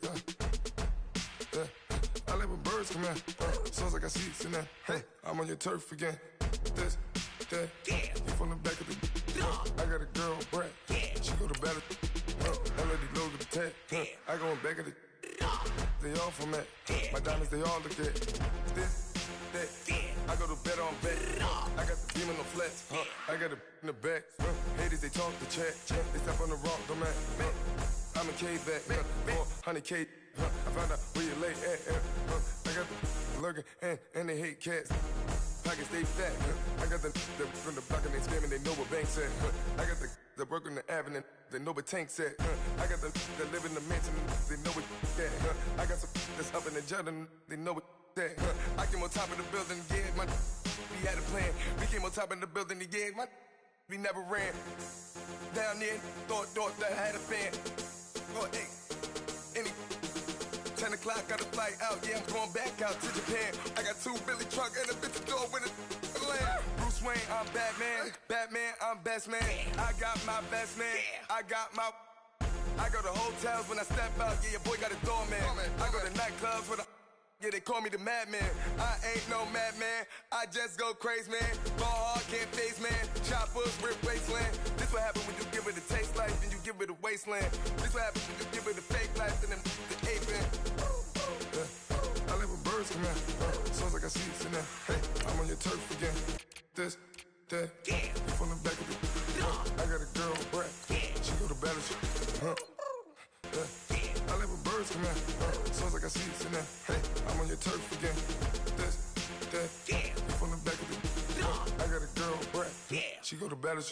Yeah. I like when birds come in. Sounds like I seats in there. Hey, I'm on your turf again. This, that. You from the back of the. I got a girl, Brad. She go to battle. I let the logo the tag. I go in back of the. They all from that. My diamonds, they all look at. This, that. I go to bed on bed. I got the beam on the flats. I got it in the back. Haters, they talk the chat. They step on the rock, don't man. I'm a K-back. 400K. I found out where you lay at. I got the lurking and they hate cats. Pockets stay fat. I got the from the block and they scamming, they know what banks at. I got the work on the avenue, they know what tanks at. I got the live in the mansion, they know what that. I got some that's up in the jet and they know what that. I came on top of the building, yeah, my we had a plan. We came on top of the building, yeah, my we never ran. Down there, thought that I had a fan. Oh, hey, any 10 o'clock, got a flight out, yeah, I'm going back out to Japan. I got 2 Billy truck and a bitch door with a land. Bruce Wayne, I'm Batman. Batman, I'm best man. I got my best man. I go to hotels when I step out, yeah, your boy got a doorman. I go to nightclubs with a yeah, they call me the madman. I ain't no madman. I just go crazy, man. Ball hard, can't face, man. Choppers, rip wasteland. This what happen when you give it a taste life, then you give it a wasteland. This what happen when you give it a fake life, and then the ape in. I live with birds come in. Sounds like I seats in there. Hey, I'm on your turf again. This, that. You from the back of the. I got a girl, Brad. She go to battle. I live with birds come in. Sounds like I seats in there. Hey, I'm on your turf again. This, that. You from the back of the. I got a girl, Brad. She go to battle.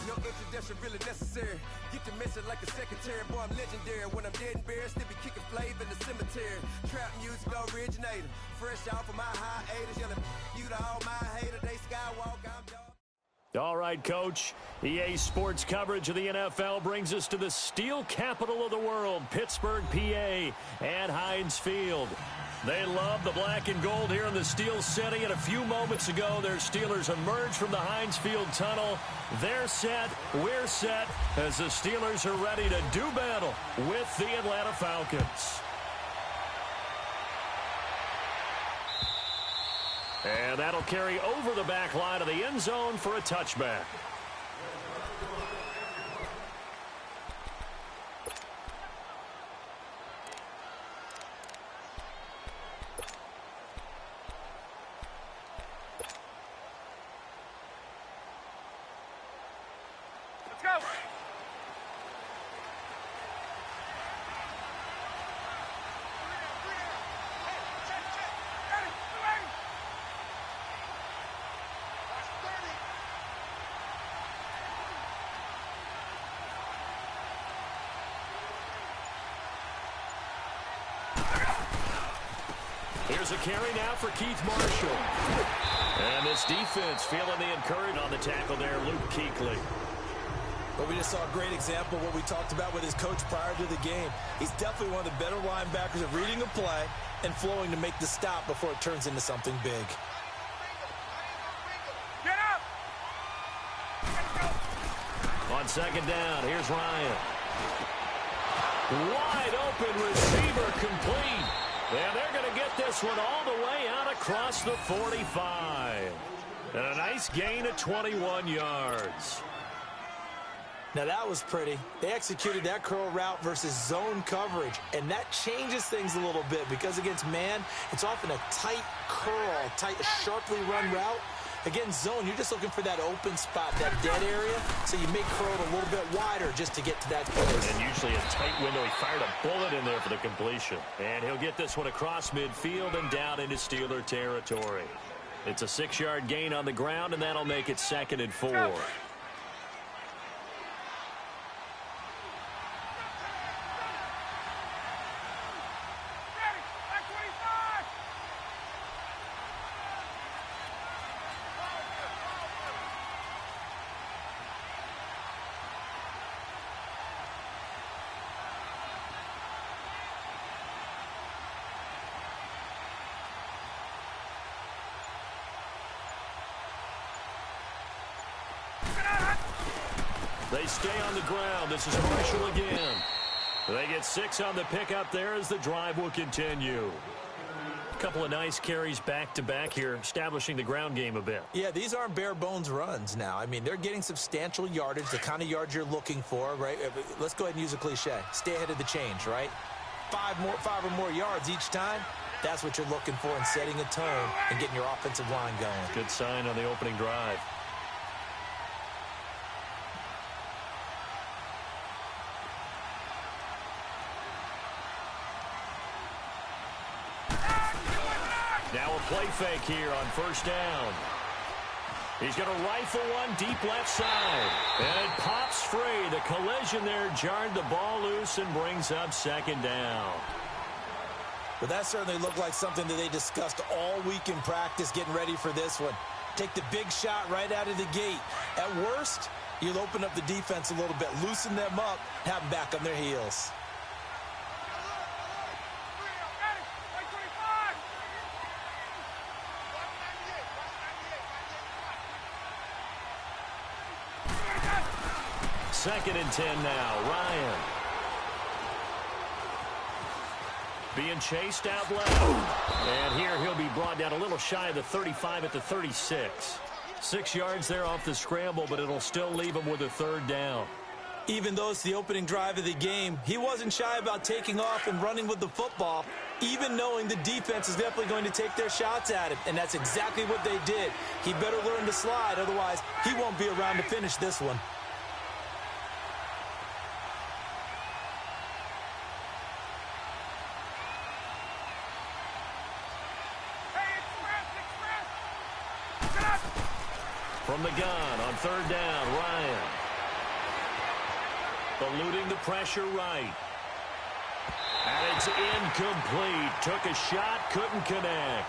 No introduction really necessary. Get the message like a secretary. Boy, I'm legendary. When I'm dead and buried, still be kicking flavor in the cemetery. Trap music originator. Fresh off of my hiatus. Yelling you to all my haters. They skywalk, I'm dog. All right, Coach. EA Sports coverage of the NFL brings us to the steel capital of the world, Pittsburgh, PA, at Heinz Field. They love the black and gold here in the Steel City, and a few moments ago, their Steelers emerged from the Heinz Field tunnel. They're set, we're set, as the Steelers are ready to do battle with the Atlanta Falcons. And that'll carry over the back line of the end zone for a touchback. Let's go. Here's a carry now for Keith Marshall. And this defense feeling the encouragement on the tackle there, Luke Kuechly. But we just saw a great example of what we talked about with his coach prior to the game. He's definitely one of the better linebackers of reading a play and flowing to make the stop before it turns into something big. Get up! On second down, here's Ryan. Wide open receiver complete. And they're going to get this one all the way out across the 45. And a nice gain of 21 yards. Now that was pretty. They executed that curl route versus zone coverage, and that changes things a little bit because against man, it's often a tight curl, tight, sharply run route. Against zone, you're just looking for that open spot, that dead area, so you make curl a little bit wider just to get to that place. And usually a tight window. He fired a bullet in there for the completion. And he'll get this one across midfield and down into Steeler territory. It's a 6-yard gain on the ground, and that'll make it 2nd and 4. They stay on the ground. This is Marshall again. They get 6 on the pickup there as the drive will continue. A couple of nice carries back-to-back here, establishing the ground game a bit. Yeah, these aren't bare-bones runs now. I mean, they're getting substantial yardage, the kind of yards you're looking for, right? Let's go ahead and use a cliche. Stay ahead of the change, right? 5 or more yards each time. That's what you're looking for in setting a tone and getting your offensive line going. Good sign on the opening drive. Now a play fake here on first down. He's going to rifle one deep left side. And it pops free. The collision there jarred the ball loose and brings up second down. But that certainly looked like something that they discussed all week in practice getting ready for this one. Take the big shot right out of the gate. At worst, you'll open up the defense a little bit, loosen them up, have them back on their heels. Second and 10 now. Ryan. Being chased out left. And here he'll be brought down a little shy of the 35 at the 36. 6 yards there off the scramble, but it'll still leave him with a third down. Even though it's the opening drive of the game, he wasn't shy about taking off and running with the football, even knowing the defense is definitely going to take their shots at him. And that's exactly what they did. He better learn to slide, otherwise he won't be around to finish this one. From the gun on third down, Ryan. Eluding the pressure right. And it's incomplete. Took a shot, couldn't connect.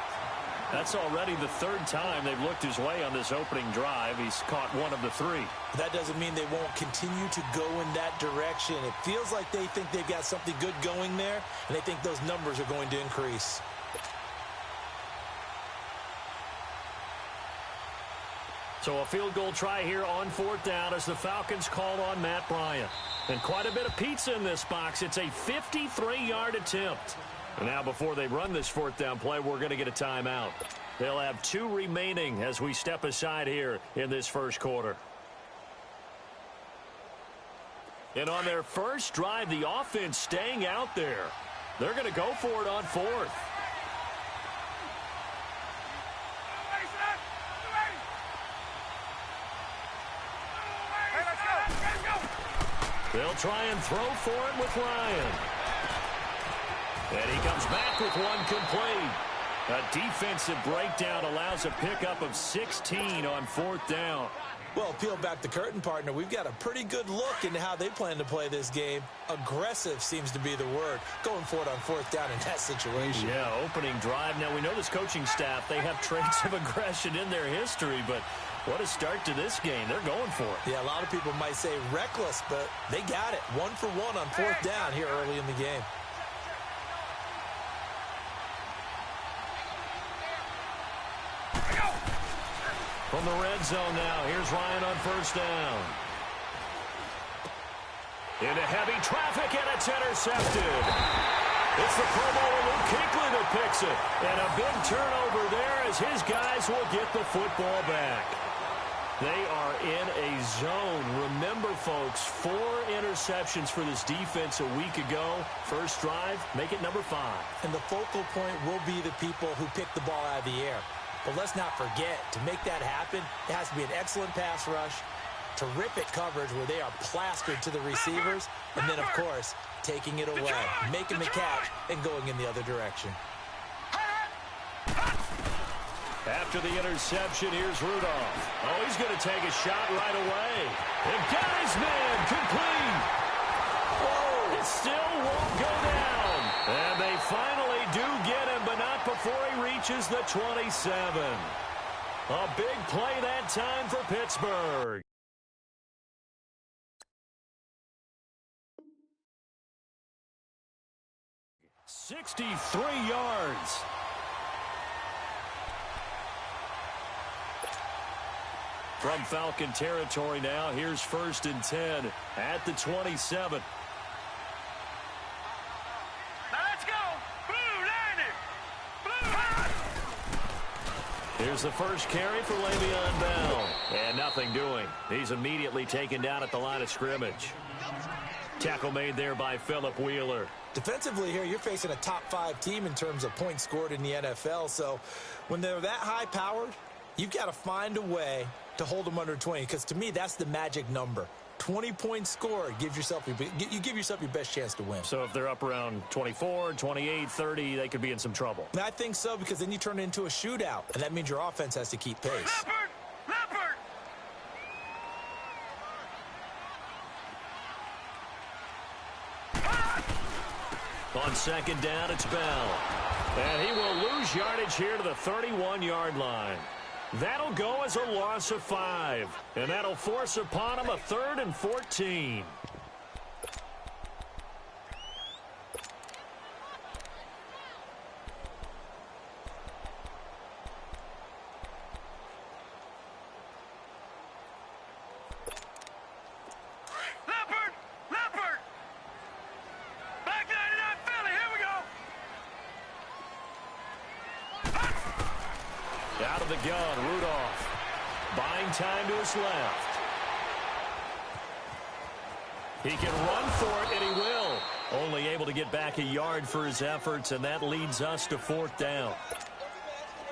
That's already the third time they've looked his way on this opening drive. He's caught one of the 3. That doesn't mean they won't continue to go in that direction. It feels like they think they've got something good going there, and they think those numbers are going to increase. So a field goal try here on fourth down as the Falcons call on Matt Bryant. And quite a bit of pizza in this box. It's a 53-yard attempt. And now before they run this fourth down play, we're going to get a timeout. They'll have 2 remaining as we step aside here in this first quarter. And on their first drive, the offense staying out there. They're going to go for it on fourth. They'll try and throw for it with Ryan. And he comes back with one complete. A defensive breakdown allows a pickup of 16 on fourth down. Well, peel back the curtain, partner. We've got a pretty good look into how they plan to play this game. Aggressive seems to be the word. Going for it on fourth down in that situation. Yeah, opening drive. Now, we know this coaching staff, they have traits of aggression in their history, but what a start to this game. They're going for it. Yeah, a lot of people might say reckless, but they got it. 1 for 1 on fourth down here early in the game. From the red zone now, here's Ryan on first down. Into heavy traffic, and it's intercepted. It's the Pro Bowler Luke Kuechly that picks it. And a big turnover there as his guys will get the football back. They are in a zone. Remember, folks, 4 interceptions for this defense a week ago. First drive, make it number 5. And the focal point will be the people who pick the ball out of the air. But let's not forget, to make that happen, it has to be an excellent pass rush, terrific coverage where they are plastered to the receivers, and then, of course, taking it away, making the catch, and going in the other direction. After the interception, here's Rudolph. Oh, he's going to take a shot right away. And got his man complete. Whoa, it still won't go down. And they finally do get him, but not before he reaches the 27. A big play that time for Pittsburgh. $63 yards. From Falcon territory now, here's 1st and 10 at the 27. Now let's go. Blue, line it. Blue. Here's the first carry for Le'Veon Bell. And nothing doing. He's immediately taken down at the line of scrimmage. Tackle made there by Phillip Wheeler. Defensively here, you're facing a top-5 team in terms of points scored in the NFL. So when they're that high-powered, you've got to find a way to hold them under 20. Because to me, that's the magic number. 20 points scored, you give yourself your best chance to win. So if they're up around 24, 28, 30, they could be in some trouble. And I think so, because then you turn it into a shootout, and that means your offense has to keep pace. Leopard. Leopard. On 2nd down, it's Bell. And he will lose yardage here to the 31-yard line. That'll go as a loss of 5. And that'll force upon him a 3rd and 14. Leopard. Leopard. Back 99 Philly. Here we go. Out of the gun, Rudolph. Buying time to his left. He can run for it, and he will. Only able to get back a yard for his efforts, and that leads us to 4th down.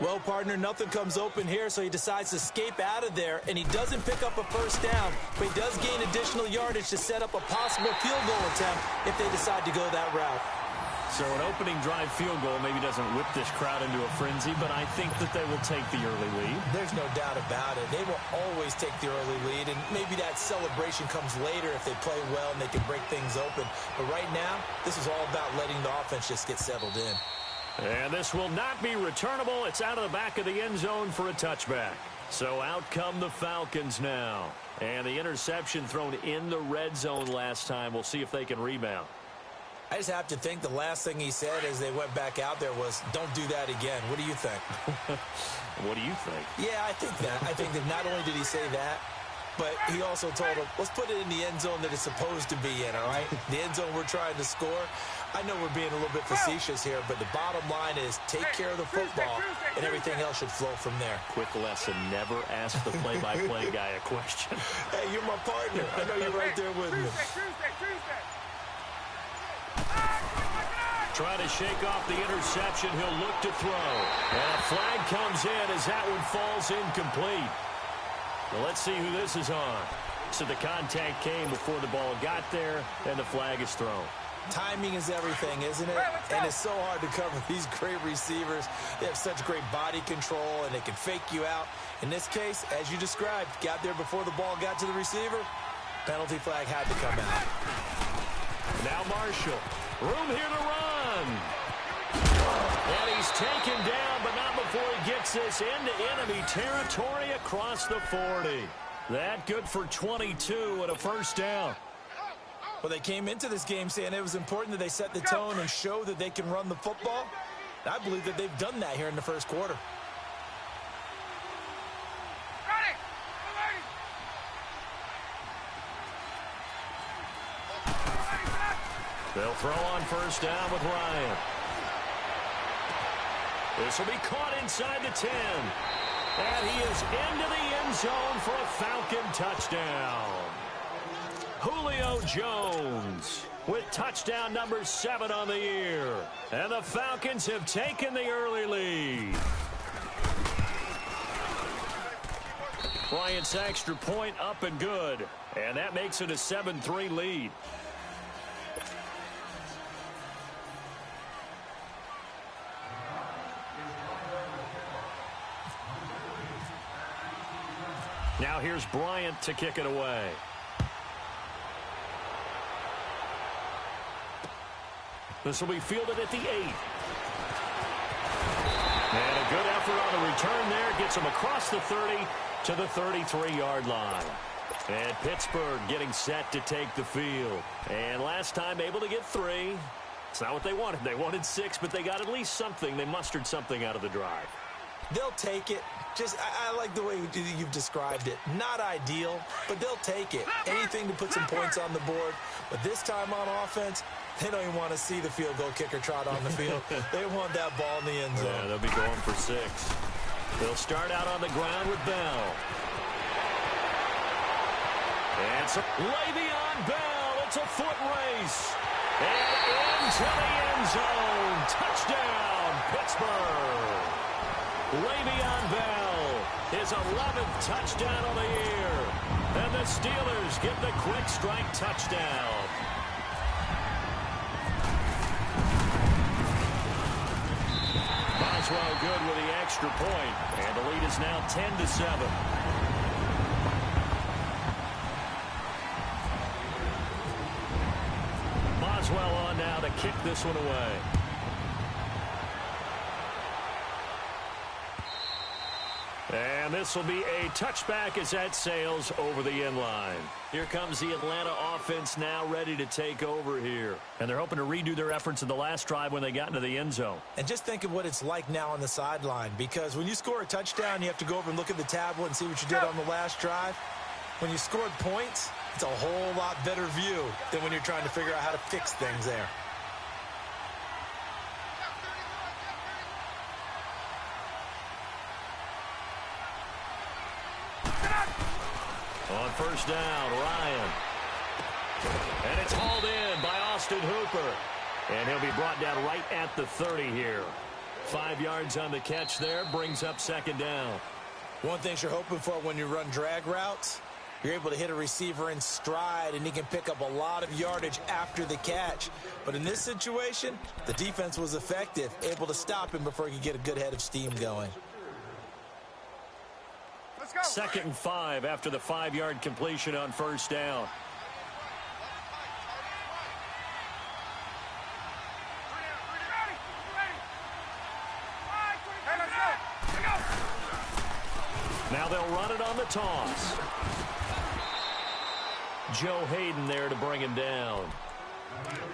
Well, partner, nothing comes open here, so he decides to escape out of there, and he doesn't pick up a 1st down, but he does gain additional yardage to set up a possible field goal attempt if they decide to go that route. So an opening drive field goal maybe doesn't whip this crowd into a frenzy, but I think that they will take the early lead. There's no doubt about it. They will always take the early lead, and maybe that celebration comes later if they play well and they can break things open. But right now, this is all about letting the offense just get settled in. And this will not be returnable. It's out of the back of the end zone for a touchback. So out come the Falcons now. And the interception thrown in the red zone last time. We'll see if they can rebound. I just have to think the last thing he said as they went back out there was, don't do that again. What do you think? What do you think? Yeah, I think that. I think that not only did he say that, but he also told him, let's put it in the end zone that it's supposed to be in, all right? The end zone we're trying to score. I know we're being a little bit facetious here, but the bottom line is take care of the football, and everything else should flow from there. Quick lesson, never ask the play-by-play guy a question. Hey, you're my partner. I know you're right there with me. Trying to shake off the interception. He'll look to throw. And a flag comes in as that one falls incomplete. Well, let's see who this is on. So the contact came before the ball got there, and the flag is thrown. Timing is everything, isn't it? And it's so hard to cover these great receivers. They have such great body control, and they can fake you out. In this case, as you described, got there before the ball got to the receiver. Penalty flag had to come out. Now Marshall. Room here to run. And he's taken down, but not before he gets this into enemy territory across the 40. That good for 22 and a 1st down. Well, they came into this game saying it was important that they set the tone and show that they can run the football. I believe that they've done that here in the 1st quarter. They'll throw on 1st down with Ryan. This will be caught inside the 10. And he is into the end zone for a Falcon touchdown. Julio Jones with touchdown number 7 on the year. And the Falcons have taken the early lead. Bryant's extra point up and good. And that makes it a 7-3 lead. Now here's Bryant to kick it away. This will be fielded at the 8. And a good effort on the return there. Gets him across the 30 to the 33-yard line. And Pittsburgh getting set to take the field. And last time able to get 3. It's not what they wanted. They wanted 6, but they got at least something. They mustered something out of the drive. They'll take it. I like the way you've described it. Not ideal, but they'll take it. Anything to put some points on the board. But this time on offense, they don't even want to see the field goal kicker trot on the field. They want that ball in the end zone. Yeah, they'll be going for 6. They'll start out on the ground with Bell. And so Le'Veon Bell, it's a foot race. And into the end zone. Touchdown, Pittsburgh. Le'Veon Bell, his 11th touchdown of the year. And the Steelers get the quick strike touchdown. Boswell good with the extra point, and the lead is now 10-7. Boswell on now to kick this one away. And this will be a touchback as that sails over the end line. Here comes the Atlanta offense now ready to take over here. And they're hoping to redo their efforts in the last drive when they got into the end zone. And just think of what it's like now on the sideline, because when you score a touchdown, you have to go over and look at the tablet and see what you did on the last drive. When you scored points, it's a whole lot better view than when you're trying to figure out how to fix things there. On first down, Ryan. And it's hauled in by Austin Hooper. And he'll be brought down right at the 30 here. 5 yards on the catch there, brings up second down. One thing you're hoping for when you run drag routes, you're able to hit a receiver in stride, and he can pick up a lot of yardage after the catch. But in this situation, the defense was effective, able to stop him before he could get a good head of steam going. 2nd and 5 after the 5-yard completion on first down. Now they'll run it on the toss. Joe Hayden there to bring him down.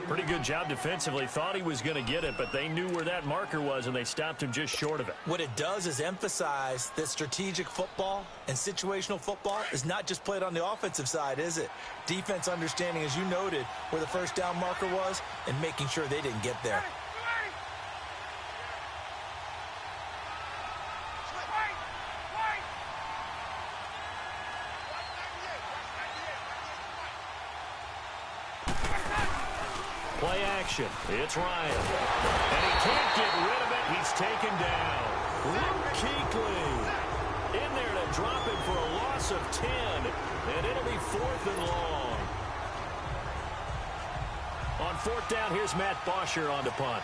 Pretty good job defensively. Thought he was going to get it, but they knew where that marker was, and they stopped him just short of it. What it does is emphasize that strategic football and situational football is not just played on the offensive side, is it? Defense understanding, as you noted, where the first down marker was and making sure they didn't get there. Play action. It's Ryan. And he can't get rid of it. He's taken down. Luke Kuechly in there to drop him for a loss of 10. And it'll be 4th and long. On 4th down, here's Matt Bosher on to punt.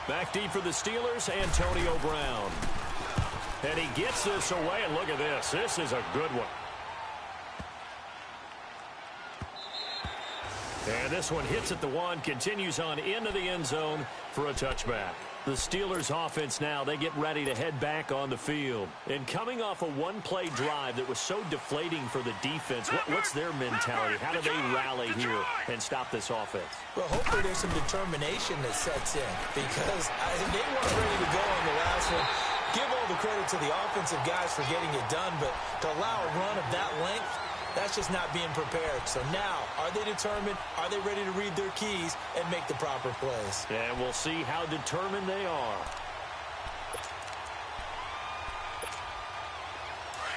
Back deep for the Steelers, Antonio Brown. And he gets this away, and look at this. This is a good one. And this one hits at the 1, continues on into the end zone for a touchback. The Steelers offense now, they get ready to head back on the field. And coming off a one-play drive that was so deflating for the defense, what's their mentality? How do they rally here and stop this offense? Well, hopefully there's some determination that sets in, because they weren't ready to go on the last one. Give all the credit to the offensive guys for getting it done, but to allow a run of that length, that's just not being prepared. So now, are they determined? Are they ready to read their keys and make the proper plays? And we'll see how determined they are.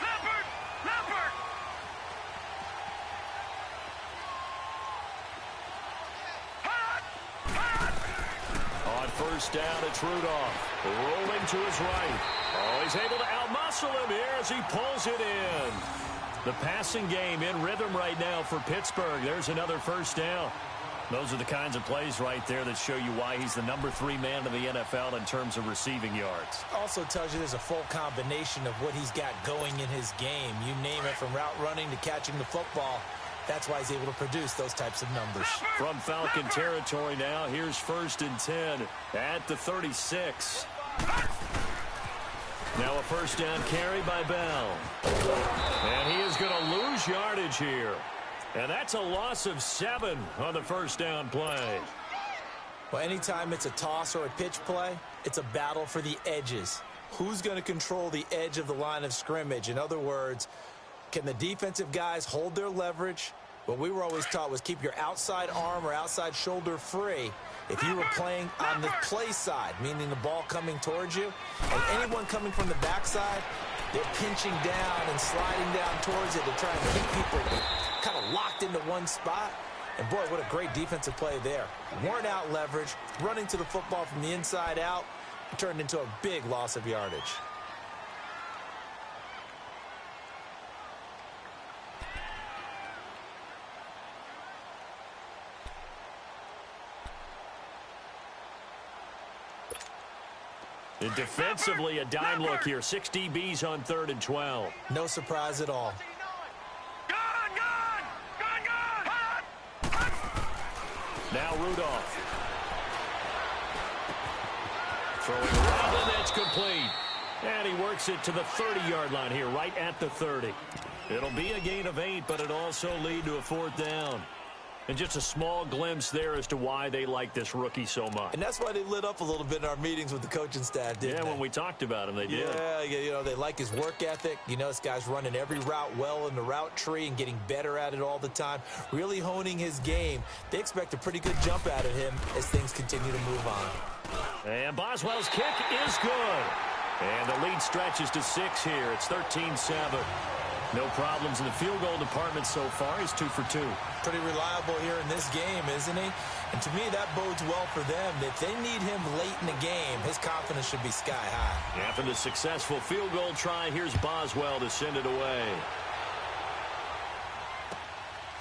Leopard! On first down, it's Rudolph. Rolling to his right. Oh, he's able to outmuscle him here as he pulls it in. The passing game in rhythm right now for Pittsburgh. There's another first down. Those are the kinds of plays right there that show you why he's the number 3 man in the NFL in terms of receiving yards. Also tells you there's a full combination of what he's got going in his game. You name it, from route running to catching the football. That's why he's able to produce those types of numbers. From Falcon territory now, here's 1st and 10 at the 36. Now a first down carry by Bell. And he is going to lose yardage here. And that's a loss of 7 on the first down play. Well, anytime it's a toss or a pitch play, it's a battle for the edges. who's going to control the edge of the line of scrimmage? In other words, can the defensive guys hold their leverage? What we were always taught was keep your outside arm or outside shoulder free if you were playing on the play side, meaning the ball coming towards you. And anyone coming from the backside, they're pinching down and sliding down towards it to try and keep people kind of locked into one spot. And, boy, what a great defensive play there. Worn out leverage, running to the football from the inside out, turned into a big loss of yardage. And defensively, a dime look here. 6 DBs on 3rd and 12. No surprise at all. Now Rudolph. Throwing around, and that's complete. And he works it to the 30-yard line here, right at the 30. It'll be a gain of 8, but it'll also lead to a 4th down. And just a small glimpse there as to why they like this rookie so much. And that's why they lit up a little bit in our meetings with the coaching staff, didn't they? Yeah, when we talked about him, they did. Yeah, you know, they like his work ethic. You know, this guy's running every route well in the route tree and getting better at it all the time, really honing his game. They expect a pretty good jump out of him as things continue to move on. And Boswell's kick is good. And the lead stretches to 6 here. It's 13-7. No problems in the field goal department so far. He's 2 for 2. Pretty reliable here in this game, isn't he? And to me, that bodes well for them. If they need him late in the game, his confidence should be sky high. After the successful field goal try, here's Boswell to send it away.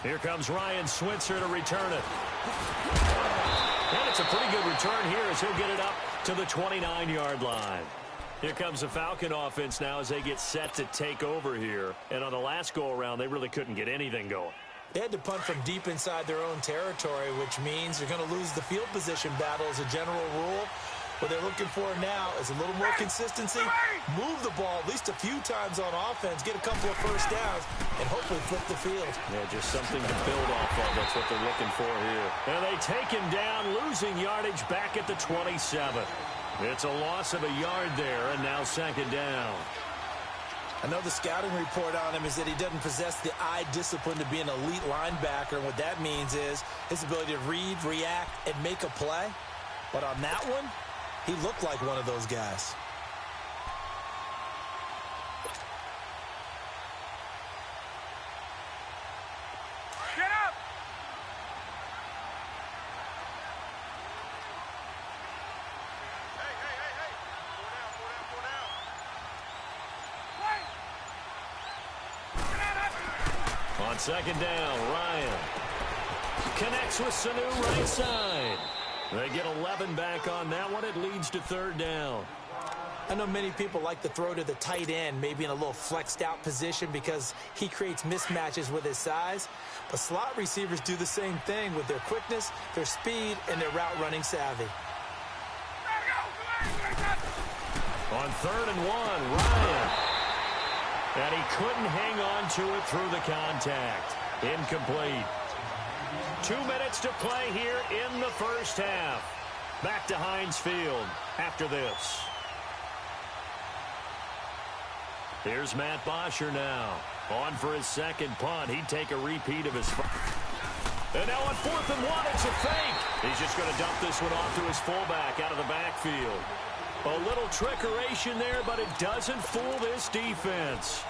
Here comes Ryan Switzer to return it. And it's a pretty good return here as he'll get it up to the 29-yard line. Here comes the Falcon offense now as they get set to take over here. And on the last go-around, they really couldn't get anything going. They had to punt from deep inside their own territory, which means you're going to lose the field position battle as a general rule. What they're looking for now is a little more consistency, move the ball at least a few times on offense, get a couple of first downs, and hopefully flip the field. Yeah, just something to build off of. That's what they're looking for here. And they take him down, losing yardage back at the 27. It's a loss of a yard there, and now 2nd down. I know the scouting report on him is that he doesn't possess the eye discipline to be an elite linebacker. And what that means is his ability to read, react, and make a play. But on that one, he looked like one of those guys. Get up! On 2nd down, Ryan connects with Sanu right side. They get 11 back on that one. It leads to 3rd down. I know many people like to throw to the tight end, maybe in a little flexed out position because he creates mismatches with his size. But slot receivers do the same thing with their quickness, their speed, and their route running savvy. On 3rd and 1, Ryan. And he couldn't hang on to it through the contact. Incomplete. 2 minutes to play here in the first half. Back to Heinz Field after this. Here's Matt Bosher now. On for his 2nd punt. He'd take a repeat of his first. And now on 4th and 1, it's a fake. He's just going to dump this one off to his fullback out of the backfield. A little trickeration there, but it doesn't fool this defense.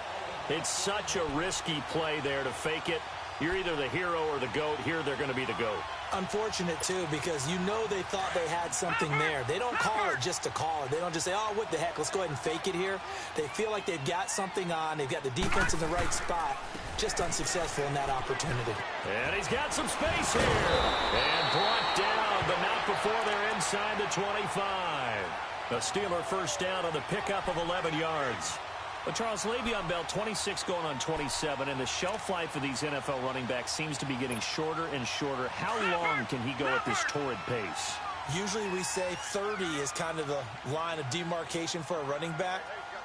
It's such a risky play there to fake it. You're either the hero or the GOAT. Here they're going to be the GOAT. Unfortunate, too, because you know they thought they had something there. They don't call it just to call it. They don't just say, oh, what the heck, let's go ahead and fake it here. They feel like they've got something on. They've got the defense in the right spot. Just unsuccessful in that opportunity. And he's got some space here. And brought down, but not before they're inside the 25. A Steeler first down on the pickup of 11 yards. But Charles, Le'Veon Bell, 26 going on 27, and the shelf life of these NFL running backs seems to be getting shorter and shorter. How long can he go at this torrid pace? Usually we say 30 is kind of the line of demarcation for a running back.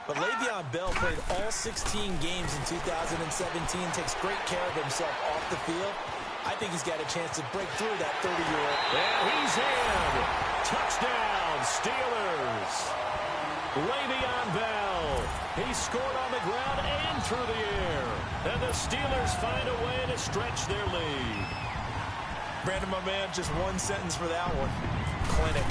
But Le'Veon Bell played all 16 games in 2017, takes great care of himself off the field. I think he's got a chance to break through that 30-year-old. And he's in. Touchdown, Steelers. Le'Veon Bell. He scored on the ground and through the air. And the Steelers find a way to stretch their lead. Brandon, my man, just one sentence for that one. Clinic.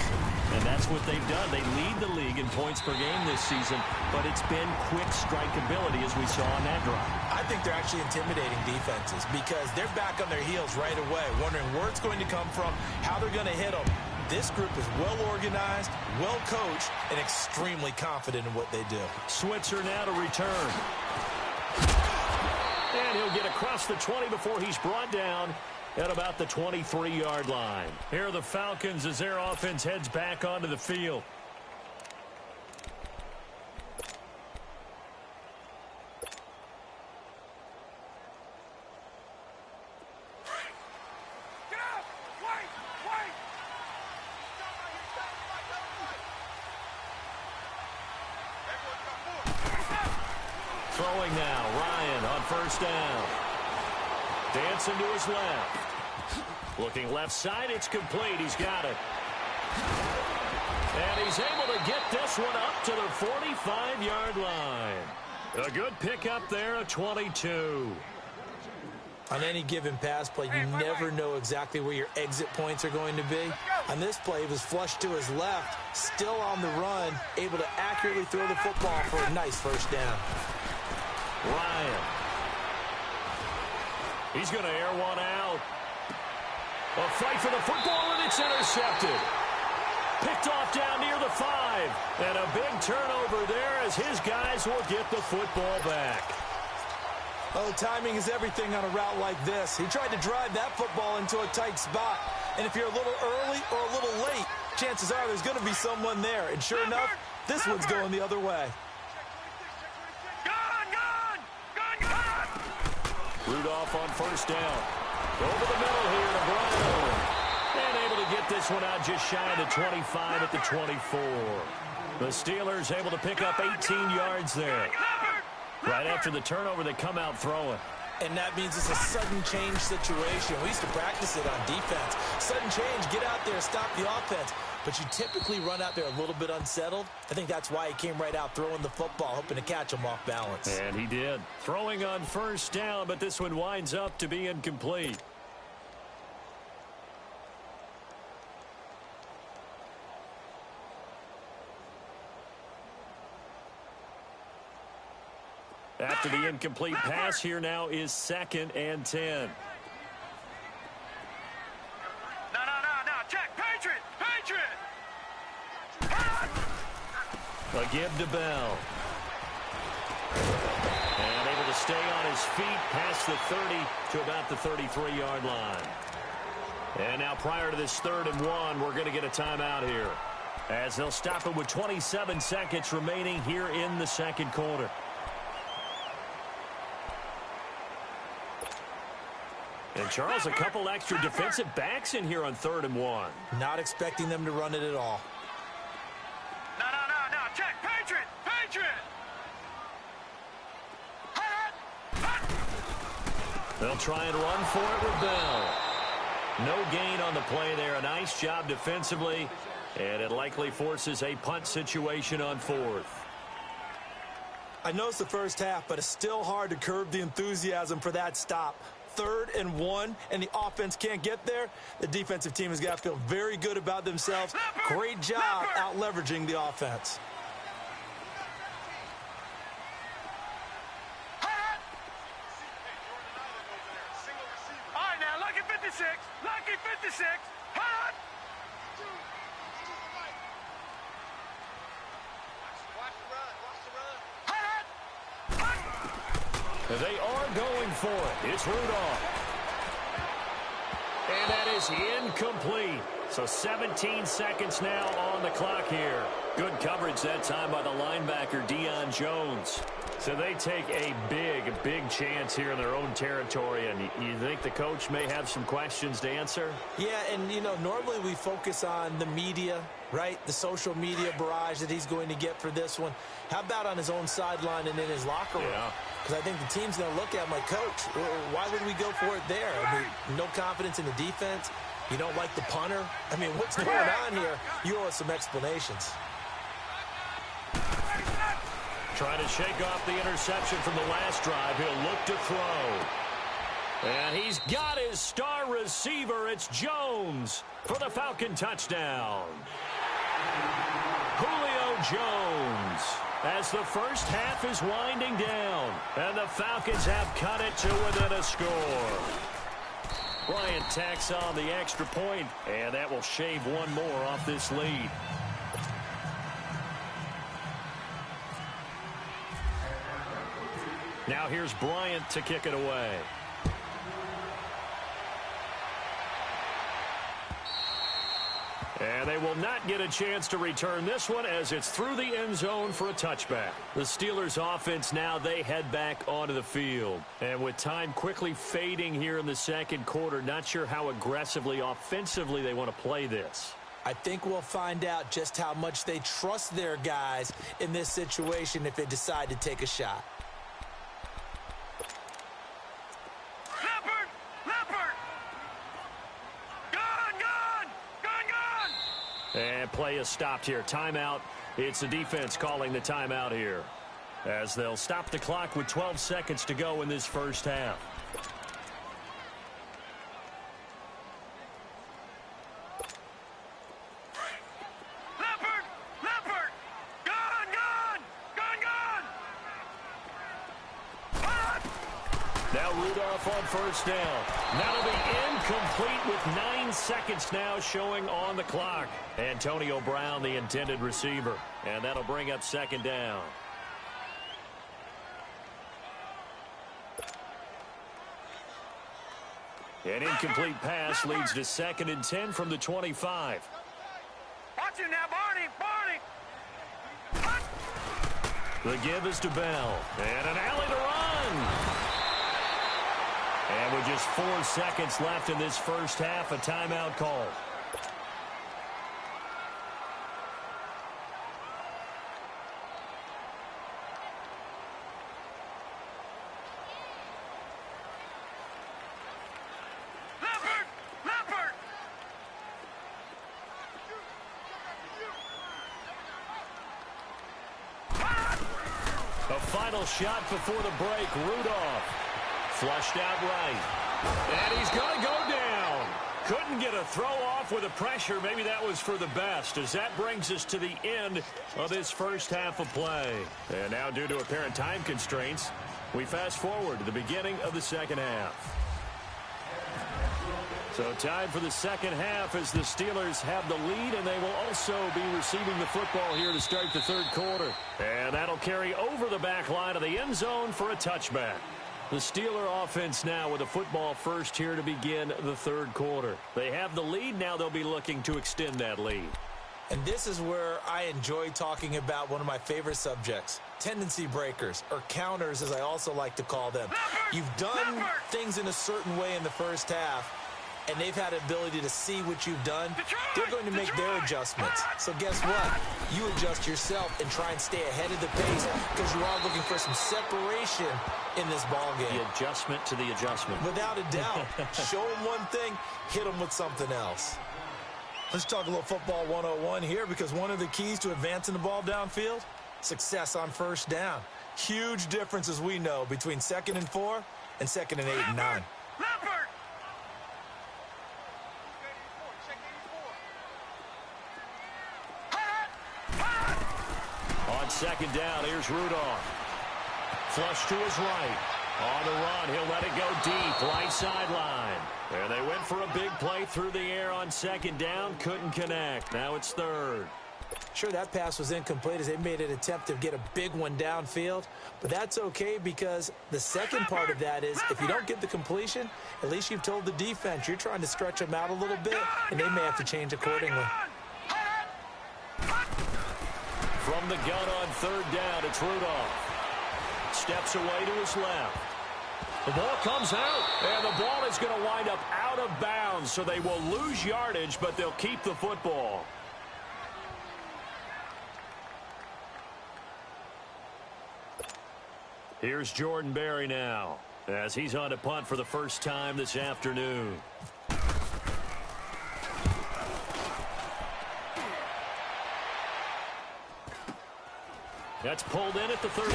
And that's what they've done. They lead the league in points per game this season, but it's been quick strikeability as we saw on that drive. I think they're actually intimidating defenses because they're back on their heels right away, wondering where it's going to come from, how they're going to hit them. This group is well organized, well coached, and extremely confident in what they do. Switzer now to return. And he'll get across the 20 before he's brought down at about the 23-yard line. Here are the Falcons as their offense heads back onto the field. Throwing now, Ryan on first down. Dancing to his left. Looking left side, it's complete. He's got it. And he's able to get this one up to the 45-yard line. A good pickup there, a 22. On any given pass play, you never know exactly where your exit points are going to be. On this play, he was flushed to his left, still on the run, able to accurately throw the football for a nice first down. Ryan. He's going to air one out. A fight for the football, and it's intercepted. Picked off down near the 5. And a big turnover there as his guys will get the football back. Oh, timing is everything on a route like this. He tried to drive that football into a tight spot. And if you're a little early or a little late, chances are there's going to be someone there. And sure enough, this one's going the other way. Rudolph on first down. Over the middle here to Brown. And able to get this one out just shy of the 25 at the 24. The Steelers able to pick up 18 yards there. Right after the turnover, they come out throwing. And that means it's a sudden change situation. We used to practice it on defense. Sudden change, get out there, stop the offense. But you typically run out there a little bit unsettled. I think that's why he came right out throwing the football, hoping to catch him off balance. And he did. Throwing on first down, but this one winds up to be incomplete. After the incomplete pass, here now is 2nd and 10. No. Check. Patriot. A give to Bell. And able to stay on his feet past the 30 to about the 33-yard line. And now prior to this 3rd and 1, we're going to get a timeout here, as they'll stop it with 27 seconds remaining here in the second quarter. And, Charles, a couple extra defensive backs in here on 3rd and 1. Not expecting them to run it at all. No. Check. Patriot. They'll try and run for it with Bell. No gain on the play there. A nice job defensively. And it likely forces a punt situation on 4th. I know it's the first half, but it's still hard to curb the enthusiasm for that stop. 3rd and 1, and the offense can't get there. The defensive team has got to feel very good about themselves. Great job out-leveraging the offense. All right, now, lucky 56. Hot. They are going for it. It's Rudolph. And that is incomplete. So 17 seconds now on the clock here. Good coverage that time by the linebacker, Deion Jones. So they take a big chance here in their own territory. And you think the coach may have some questions to answer? Yeah, and, you know, normally we focus on the media, right? The social media barrage that he's going to get for this one. How about on his own sideline and in his locker room? Yeah. Because I think the team's going to look at him like, Coach, why would we go for it there? I mean, no confidence in the defense. You don't like the punter. I mean, what's going on here? You owe us some explanations. Trying to shake off the interception from the last drive. He'll look to throw. And he's got his star receiver. It's Jones for the Falcon touchdown. Julio Jones, as the first half is winding down, and the Falcons have cut it to within a score. Bryant tacks on the extra point, and that will shave one more off this lead. Now here's Bryant to kick it away. And they will not get a chance to return this one as it's through the end zone for a touchback. The Steelers offense now, they head back onto the field. And with time quickly fading here in the second quarter, not sure how aggressively, offensively they want to play this. I think we'll find out just how much they trust their guys in this situation if they decide to take a shot. And play is stopped here. Timeout. It's the defense calling the timeout here, as they'll stop the clock with 12 seconds to go in this first half. Now Rudolph on first down. That'll be incomplete with 9 seconds now showing on the clock. Antonio Brown, the intended receiver. And that'll bring up second down. An incomplete pass leads to 2nd and 10 from the 25. Watch you now, Barney. The give is to Bell. And an alley to run. And with just 4 seconds left in this first half, a timeout call. A final shot before the break. Rudolph. Flushed out right. And he's going to go down. Couldn't get a throw off with the pressure. Maybe that was for the best, as that brings us to the end of this first half of play. And now, due to apparent time constraints, we fast forward to the beginning of the second half. So time for the second half as the Steelers have the lead, and they will also be receiving the football here to start the third quarter. And that'll carry over the back line of the end zone for a touchback. The Steeler offense now with a football first here to begin the third quarter. They have the lead. Now they'll be looking to extend that lead. And this is where I enjoy talking about one of my favorite subjects, tendency breakers, or counters as I also like to call them. You've done things in a certain way in the first half, and they've had an ability to see what you've done. They're going to make their adjustments. So guess what? You adjust yourself and try and stay ahead of the pace because you are looking for some separation in this ball game. The adjustment to the adjustment. Without a doubt. Show them one thing, hit them with something else. Let's talk a little football 101 here, because one of the keys to advancing the ball downfield, success on first down. Huge difference, as we know, between 2nd and 4 and 2nd and 8 and 9. On second down, here's Rudolph. Flush to his right. On the run, he'll let it go deep, right sideline. And they went for a big play through the air on second down, couldn't connect. Now it's third. Sure, that pass was incomplete as they made an attempt to get a big one downfield, but that's okay, because the second part of that is if you don't get the completion, at least you've told the defense you're trying to stretch them out a little bit, and they may have to change accordingly. From the gun on third down, it's Rudolph. Steps away to his left. The ball comes out, and the ball is going to wind up out of bounds, so they will lose yardage, but they'll keep the football. Here's Jordan Berry now, as he's on to punt for the first time this afternoon. That's pulled in at the 32.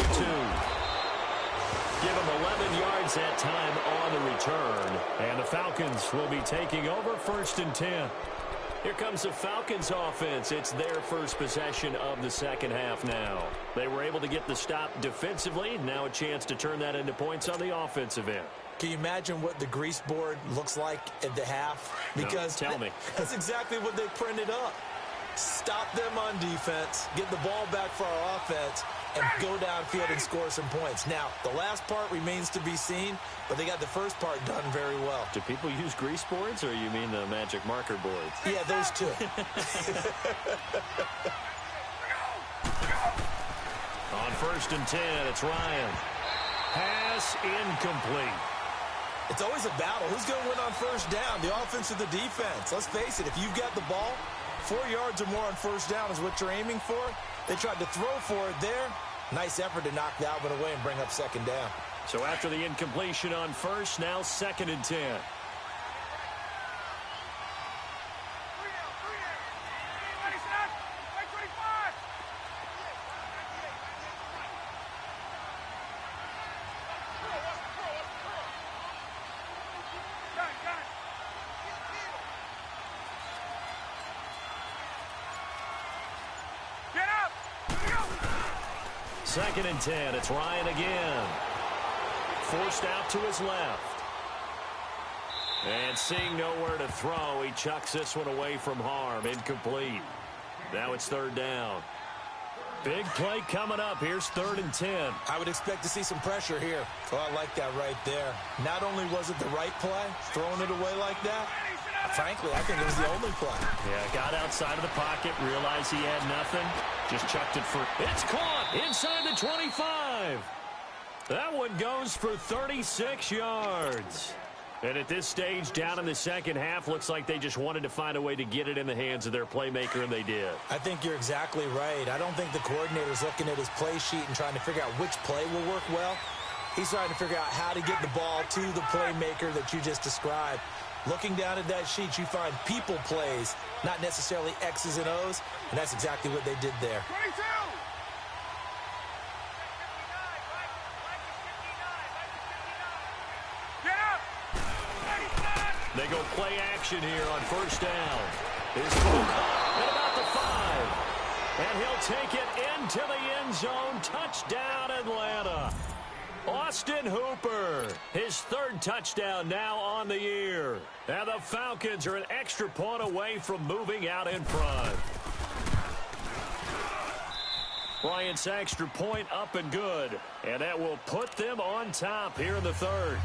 Give him 11 yards that time on the return. And the Falcons will be taking over 1st and 10. Here comes the Falcons offense. It's their first possession of the second half now. They were able to get the stop defensively. Now a chance to turn that into points on the offensive end. Can you imagine what the grease board looks like at the half? Because no, tell me. That's exactly what they printed up. Stop them on defense, get the ball back for our offense, and go downfield and score some points. Now, the last part remains to be seen, but they got the first part done very well. Do people use grease boards, or you mean the magic marker boards? Yeah, those two. On 1st and 10, it's Ryan. Pass incomplete. It's always a battle. Who's going to win on 1st down, the offense or the defense? Let's face it, if you've got the ball, 4 yards or more on 1st down is what you're aiming for. They tried to throw for it there. Nice effort to knock that one away and bring up 2nd down. So after the incompletion on 1st, now 2nd and 10. Second and 10. It's Ryan again. Forced out to his left. And seeing nowhere to throw, he chucks this one away from harm. Incomplete. Now it's 3rd down. Big play coming up. Here's 3rd and 10. I would expect to see some pressure here. Oh, I like that right there. Not only was it the right play, throwing it away like that, frankly, I think it was the only play. Yeah, got outside of the pocket, realized he had nothing, just chucked it for... It's caught inside the 25. That one goes for 36 yards. And at this stage, down in the second half, looks like they just wanted to find a way to get it in the hands of their playmaker, and they did. I think you're exactly right. I don't think the coordinator's looking at his play sheet and trying to figure out which play will work well. He's trying to figure out how to get the ball to the playmaker that you just described. Looking down at that sheet, you find people plays, not necessarily X's and O's, and that's exactly what they did there. 22! Get up! They go play action here on 1st down. Here's at about the 5. And he'll take it into the end zone. Touchdown, Atlanta. Austin Hooper, his 3rd touchdown now on the year. And the Falcons are an extra point away from moving out in front. Bryant's extra point up and good. And that will put them on top here in the 3rd.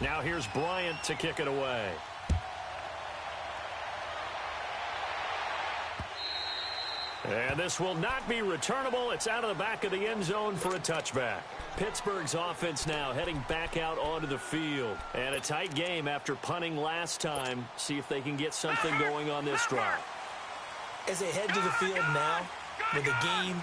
Now here's Bryant to kick it away. And this will not be returnable. It's out of the back of the end zone for a touchback. Pittsburgh's offense now heading back out onto the field. And a tight game after punting last time. See if they can get something going on this drive. As they head to the field now, with the game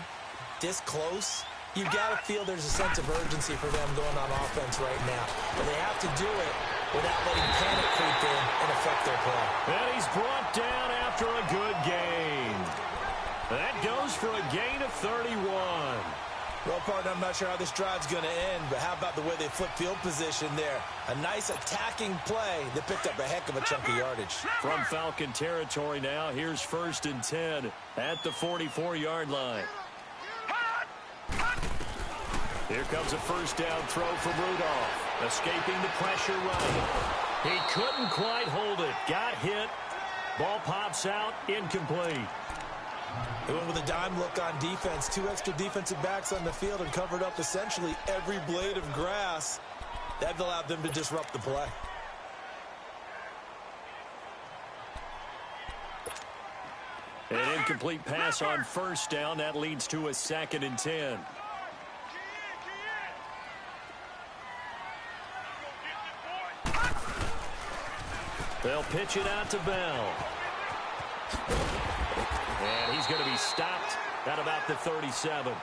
this close, you've got to feel there's a sense of urgency for them going on offense right now. But they have to do it without letting panic creep in and affect their play. And he's brought down after a good gain. That goes for a gain of 31. Well, partner, I'm not sure how this drive's going to end, but how about the way they flip field position there? A nice attacking play that picked up a heck of a chunk of yardage. From Falcon territory now, here's 1st and 10 at the 44-yard line. Here comes a 1st down throw from Rudolph. Escaping the pressure running. He couldn't quite hold it. Got hit. Ball pops out. Incomplete. They went with a dime look on defense. 2 extra defensive backs on the field and covered up essentially every blade of grass. That allowed them to disrupt the play. An incomplete pass on 1st down. That leads to a 2nd and 10. They'll pitch it out to Bell. And he's going to be stopped at about the 37.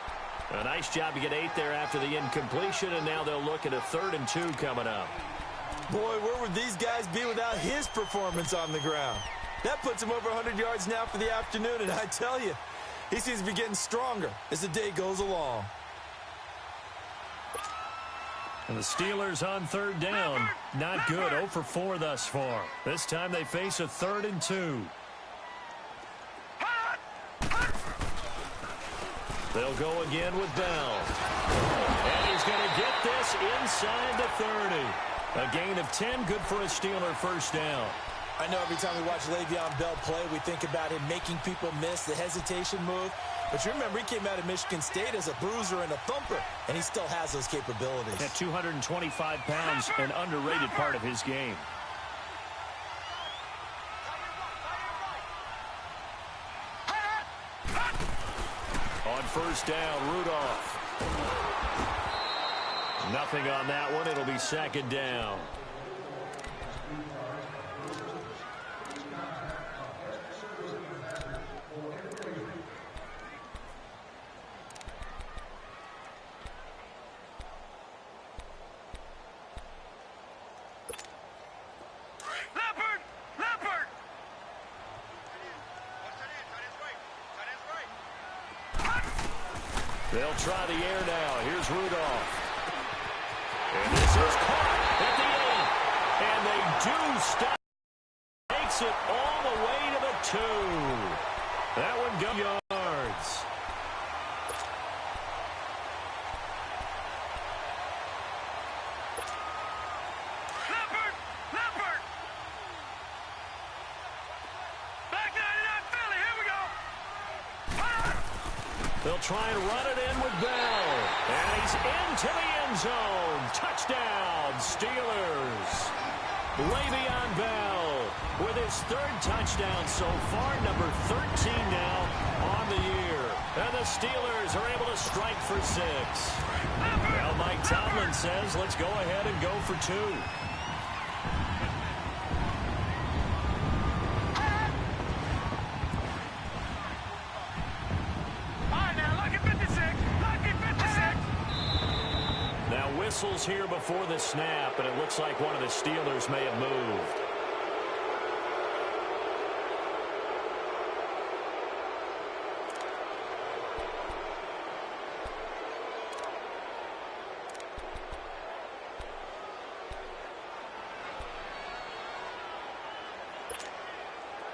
A nice job to get 8 there after the incompletion, and now they'll look at a 3rd and 2 coming up. Boy, where would these guys be without his performance on the ground? That puts him over 100 yards now for the afternoon, and I tell you, he seems to be getting stronger as the day goes along. And the Steelers on 3rd down. Not good. 0 for 4 thus far. This time they face a 3rd and 2. They'll go again with Bell. And he's going to get this inside the 30. A gain of 10, good for a Steeler first down. I know every time we watch Le'Veon Bell play, we think about him making people miss the hesitation move. But you remember, he came out of Michigan State as a bruiser and a thumper, and he still has those capabilities. At 225 pounds, an underrated part of his game. On first down, Rudolph. Nothing on that one. It'll be 2nd down. They'll try the air now. Here's Rudolph. And this is caught at the 8. And they do stop. Makes it all the way to the 2. That one goes yards. Leopard! Back 99 Philly, here we go! They'll try and run it in with Bell. And he's into the end zone. Touchdown, Steelers. Le'Veon Bell with his 3rd touchdown so far, number 13 now on the year. And the Steelers are able to strike for 6. Now Mike Tomlin says, let's go ahead and go for 2. Whistles here before the snap, and it looks like one of the Steelers may have moved.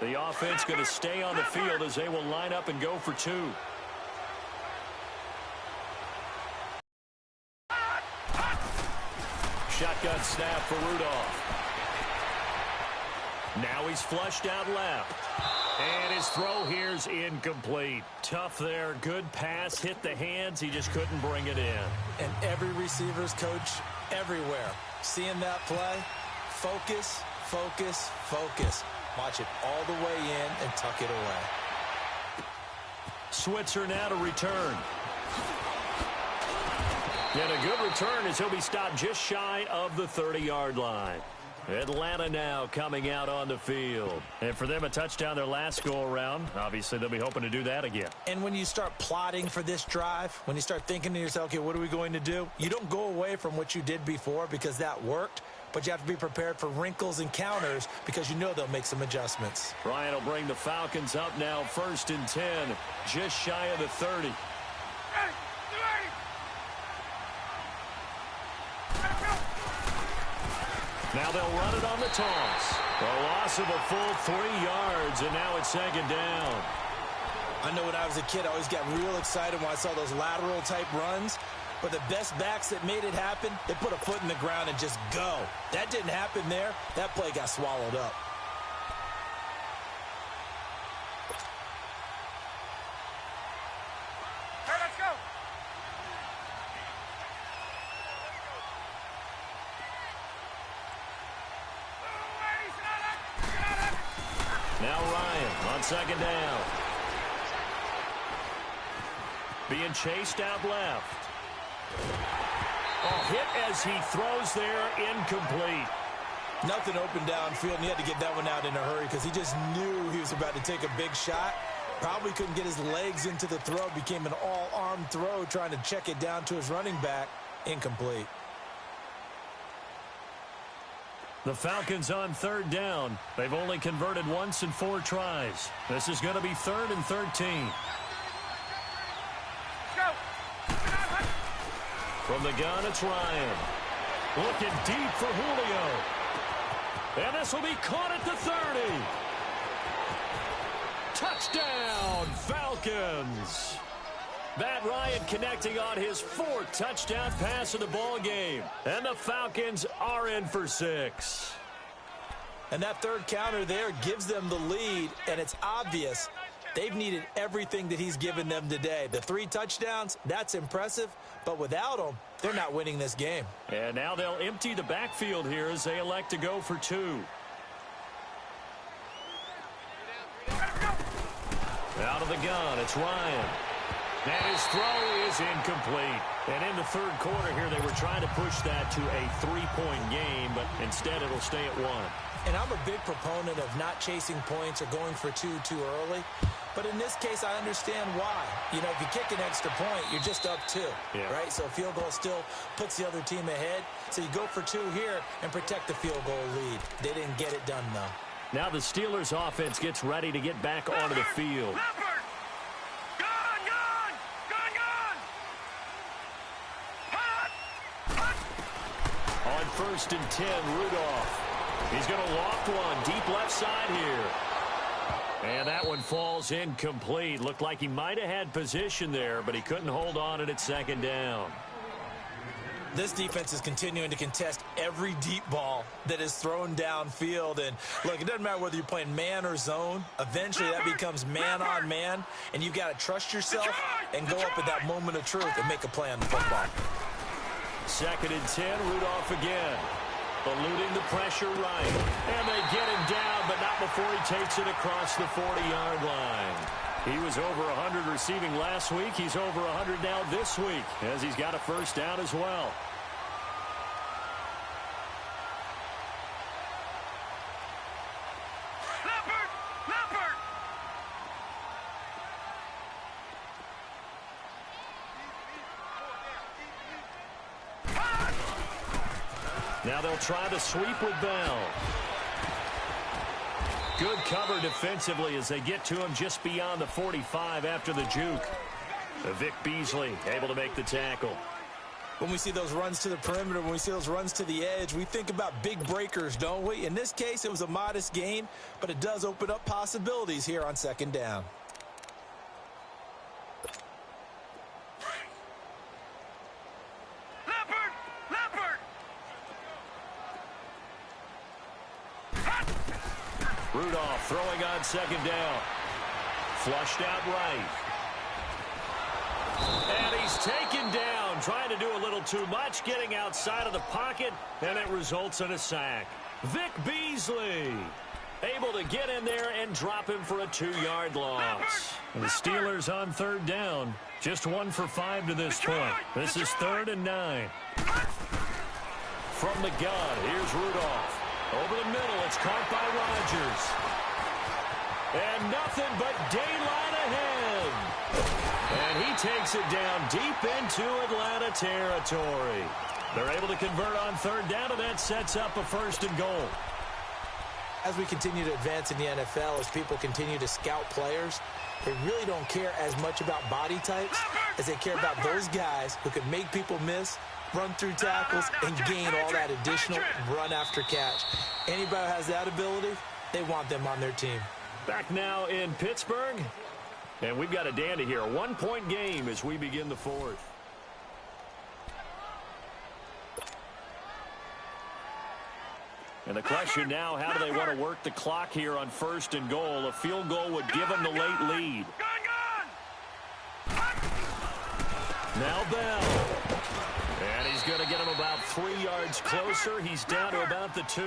The offense going to stay on the field as they will line up and go for 2. Shotgun snap for Rudolph. Now he's flushed out left. And his throw here's incomplete. Tough there. Good pass. Hit the hands. He just couldn't bring it in. And every receiver's coach everywhere. Seeing that play, focus, focus, focus. Watch it all the way in and tuck it away. Switzer now to return. And a good return as he'll be stopped just shy of the 30-yard line. Atlanta now coming out on the field. And for them, a touchdown their last go-around. Obviously, they'll be hoping to do that again. And when you start plotting for this drive, when you start thinking to yourself, okay, what are we going to do? You don't go away from what you did before because that worked. But you have to be prepared for wrinkles and counters because you know they'll make some adjustments. Ryan will bring the Falcons up now 1st and 10, just shy of the 30. Now they'll run it on the toss. A loss of a full 3 yards, and now it's 2nd down. I know when I was a kid, I always got real excited when I saw those lateral-type runs. But the best backs that made it happen, they put a foot in the ground and just go. That didn't happen there. That play got swallowed up. Hey, let's go. Now Ryan on 2nd down. Being chased out left. Oh, hit as he throws there, incomplete. Nothing open downfield, and he had to get that one out in a hurry because he just knew he was about to take a big shot. Probably couldn't get his legs into the throw. Became an all-arm throw trying to check it down to his running back. Incomplete. The Falcons on third down. They've only converted once in 4 tries. This is going to be 3rd and 13. Go. From the gun, it's Ryan. Looking deep for Julio. And this will be caught at the 30. Touchdown, Falcons. Matt Ryan connecting on his 4th touchdown pass of the ball game. And the Falcons are in for 6. And that 3rd counter there gives them the lead, and it's obvious they've needed everything that he's given them today. The 3 touchdowns, that's impressive, but without him, they're not winning this game. And now they'll empty the backfield here as they elect to go for 2. Out of the gun, it's Ryan. And his throw is incomplete. And in the 3rd quarter here, they were trying to push that to a 3-point game, but instead it'll stay at 1. And I'm a big proponent of not chasing points or going for 2 too early. But in this case, I understand why. You know, if you kick an extra point, you're just up 2, right? So a field goal still puts the other team ahead. So you go for 2 here and protect the field goal lead. They didn't get it done, though. Now the Steelers offense gets ready to get back onto the field. Leopard. Gun, gun. Gun, gun. Hot. Hot. On 1st and 10, Rudolph. He's going to loft one deep left side here. And that one falls incomplete. Looked like he might have had position there, but he couldn't hold on it at 2nd down. This defense is continuing to contest every deep ball that is thrown downfield. And, look, it doesn't matter whether you're playing man or zone. Eventually, that becomes man-on-man, and you've got to trust yourself and go up at that moment of truth and make a play on the football. 2nd and 10, Rudolph again. Eluding the pressure right. And they get him down, but not before he takes it across the 40-yard line. He was over 100 receiving last week. He's over 100 now this week, as he's got a 1st down as well. Leopard. Leopard. Now they'll try the sweep with Bell. Good cover defensively as they get to him just beyond the 45 after the juke. Vic Beasley able to make the tackle. When we see those runs to the perimeter, when we see those runs to the edge, we think about big breakers, don't we? In this case, it was a modest gain, but it does open up possibilities here on 2nd down. Leopard. Leopard. Rudolph throwing on 2nd down. Flushed out right. And he's taken down, trying to do a little too much, getting outside of the pocket, and it results in a sack. Vic Beasley able to get in there and drop him for a 2-yard loss. And the Steelers on 3rd down, just 1 for 5 to this point. This is 3rd and 9. From the gun, here's Rudolph. Over the middle, it's caught by Rodgers. And nothing but daylight ahead. And he takes it down deep into Atlanta territory. They're able to convert on 3rd down, and that sets up a 1st and goal. As we continue to advance in the NFL, as people continue to scout players, they really don't care as much about body types as they care about those guys who can make people miss, run through tackles, and gain all that additional run after catch. Anybody who has that ability, they want them on their team. Back now in Pittsburgh, and we've got a dandy here. A 1-point game as we begin the 4th. And the question now, how do they want to work the clock here on 1st and goal? A field goal would give them the late lead. Now Bell. And he's going to get him about 3 yards closer. He's down to about the 2.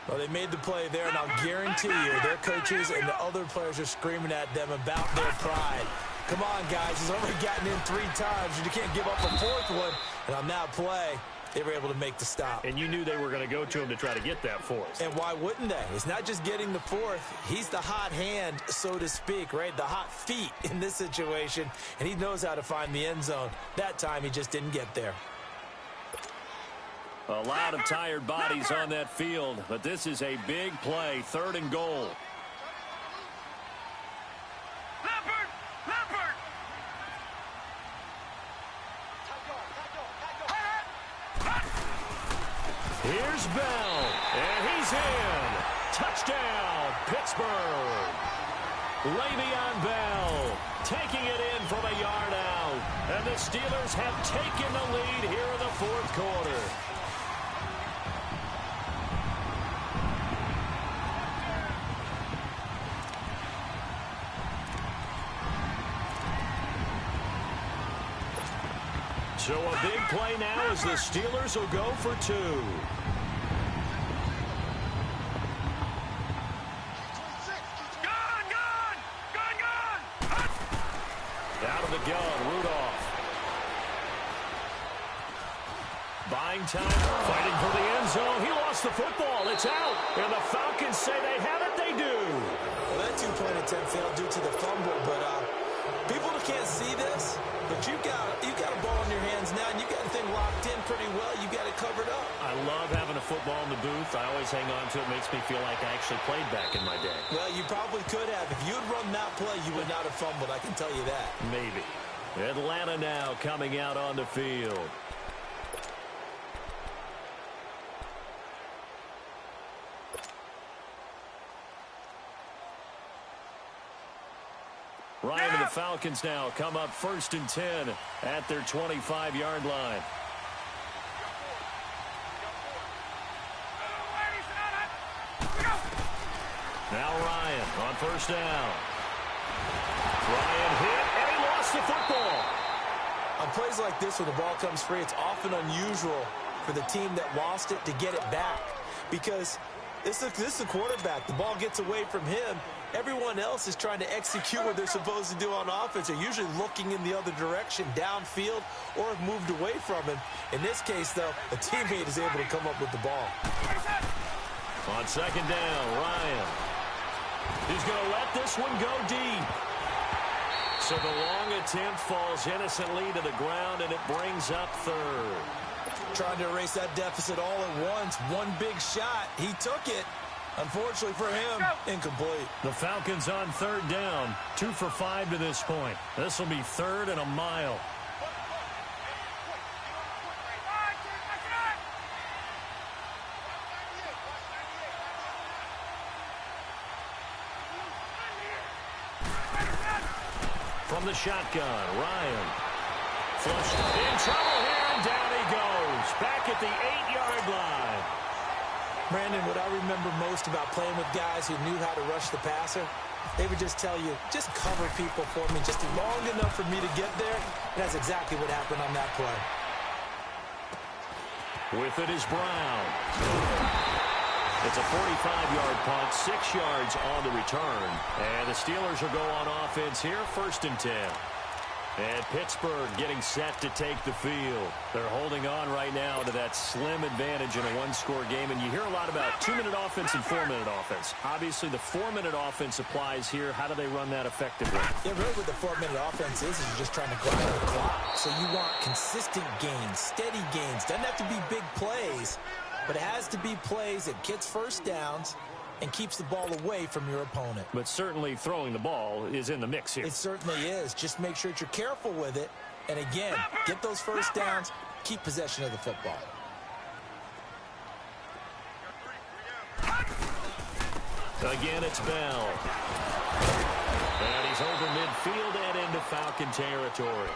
Well, they made the play there, and I'll guarantee you their coaches and the other players are screaming at them about their pride. Come on, guys. He's already gotten in 3 times. You can't give up a 4th one. And on that play, they were able to make the stop. And you knew they were going to go to him to try to get that fourth. And why wouldn't they? It's not just getting the fourth. He's the hot hand, so to speak, right? The hot feet in this situation, and he knows how to find the end zone. That time, he just didn't get there. A lot of tired bodies on that field, but this is a big play, 3rd and goal. Here's Bell, and he's in. Touchdown, Pittsburgh. Le'Veon Bell taking it in from a yard out. And the Steelers have taken the lead here in the 4th quarter. So a big play now as the Steelers will go for 2. Out of the gun, Rudolph. Buying time, fighting for the end zone. He lost the football. It's out. And the Falcons say they have it. They do. Well, that 2-point attempt failed due to the fumble, but people can't see this, but you've got a ball in your hands now, and you've got the thing locked in pretty well. You got it covered up. I love having a football in the booth. I always hang on to it. It makes me feel like I actually played back in my day. Well, you probably could have. If you had run that play, you would not have fumbled. I can tell you that. Maybe. Atlanta now coming out on the field. Ryan and the Falcons now come up 1st and 10 at their 25-yard line. Now Ryan on 1st down. Ryan hit, and he lost the football. On plays like this, when the ball comes free, it's often unusual for the team that lost it to get it back, because this is the quarterback. The ball gets away from him. Everyone else is trying to execute what they're supposed to do on offense. They're usually looking in the other direction, downfield, or have moved away from him. In this case, though, a teammate is able to come up with the ball. On 2nd down, Ryan. He's going to let this one go deep. So the long attempt falls innocently to the ground, and it brings up 3rd. Trying to erase that deficit all at once. One big shot. He took it. Unfortunately for him, incomplete. The Falcons on 3rd down. 2 for 5 to this point. This will be 3rd and a mile. From the shotgun, Ryan. Flushed in trouble here, and down he goes. Back at the 8-yard line. Brandon, what I remember most about playing with guys who knew how to rush the passer, they would just tell you, just cover people for me just long enough for me to get there. And that's exactly what happened on that play. With it is Brown. It's a 45-yard punt, 6 yards on the return. And the Steelers will go on offense here, 1st and 10. And Pittsburgh getting set to take the field. They're holding on right now to that slim advantage in a one-score game. And you hear a lot about 2-minute offense and 4-minute offense. Obviously, the 4-minute offense applies here. How do they run that effectively? Yeah, really what the 4-minute offense is you're just trying to grind the clock. So you want consistent gains, steady gains. Doesn't have to be big plays, but it has to be plays that gets first downs and keeps the ball away from your opponent. But certainly throwing the ball is in the mix here. It certainly is. Just make sure that you're careful with it. And again, get those first downs, keep possession of the football. Again, it's Bell. And he's over midfield and into Falcon territory.